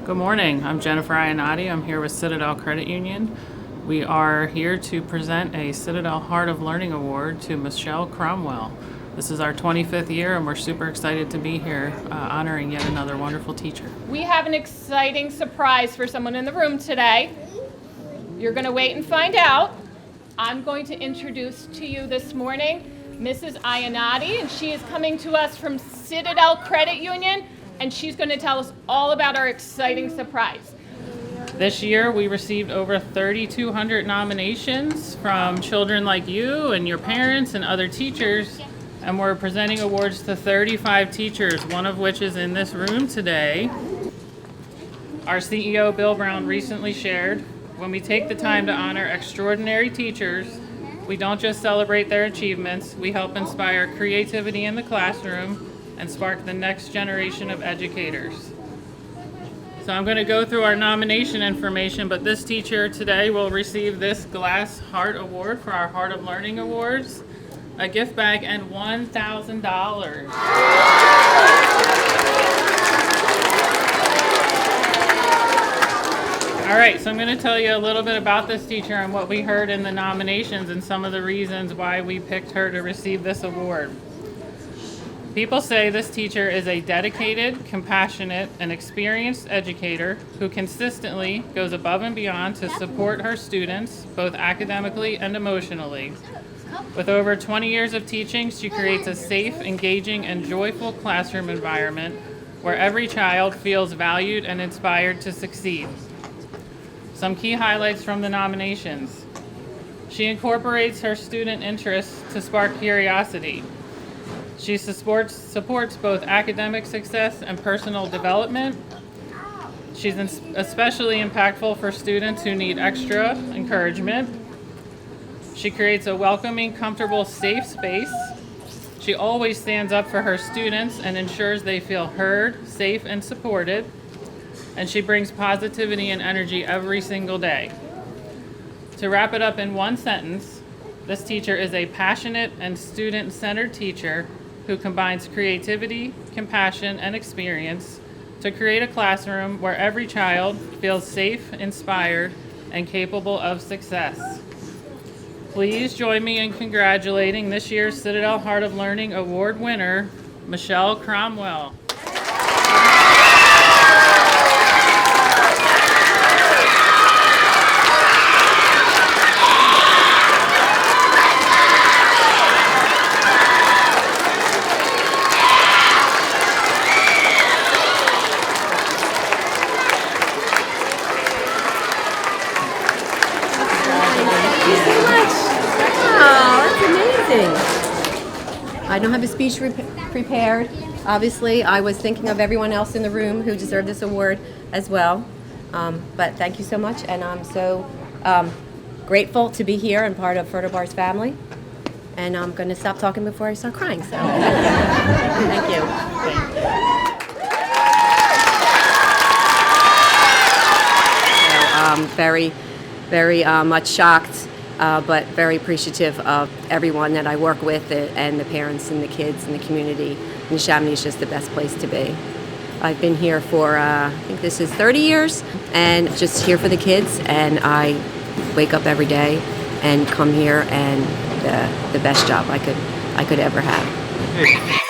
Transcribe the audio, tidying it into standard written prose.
Good morning. I'm Jennifer Iannotti. I'm here with Citadel Credit Union. We are here to present a Citadel Heart of Learning Award to Michele Cromwell. This is our 25th year and we're super excited to be here honoring yet another wonderful teacher. We have an exciting surprise for someone in the room today. You're going to wait and find out. I'm going to introduce to you this morning Mrs. Iannotti, and she is coming to us from Citadel Credit Union, and she's going to tell us all about our exciting surprise. This year we received over 3,200 nominations from children like you and your parents and other teachers, and we're presenting awards to 35 teachers, one of which is in this room today. Our CEO, Bill Brown, recently shared, when we take the time to honor extraordinary teachers, we don't just celebrate their achievements, we help inspire creativity in the classroom and spark the next generation of educators. So I'm going to go through our nomination information, but this teacher today will receive this Glass Heart Award for our Heart of Learning Awards, a gift bag, and $1,000. All right, so I'm going to tell you a little bit about this teacher and what we heard in the nominations and some of the reasons why we picked her to receive this award. People say this teacher is a dedicated, compassionate, and experienced educator who consistently goes above and beyond to support her students, both academically and emotionally. With over 20 years of teaching, she creates a safe, engaging, and joyful classroom environment where every child feels valued and inspired to succeed. Some key highlights from the nominations. She incorporates her student interests to spark curiosity. She supports both academic success and personal development. She's especially impactful for students who need extra encouragement. She creates a welcoming, comfortable, safe space. She always stands up for her students and ensures they feel heard, safe, and supported. And she brings positivity and energy every single day. To wrap it up in one sentence, this teacher is a passionate and student-centered teacher who combines creativity, compassion, and experience to create a classroom where every child feels safe, inspired, and capable of success. Please join me in congratulating this year's Citadel Heart of Learning Award winner, Michele Cromwell. I don't have a speech prepared. Obviously, I was thinking of everyone else in the room who deserved this award as well. But thank you so much, and I'm so grateful to be here and part of Ferderbar's family. And I'm going to stop talking before I start crying. So, thank you. Very, very much shocked. But very appreciative of everyone that I work with and the parents and the kids and the community. And Chamonix is just the best place to be. I've been here for, I think this is 30 years, and just here for the kids. And I wake up every day and come here, and the best job I could ever have.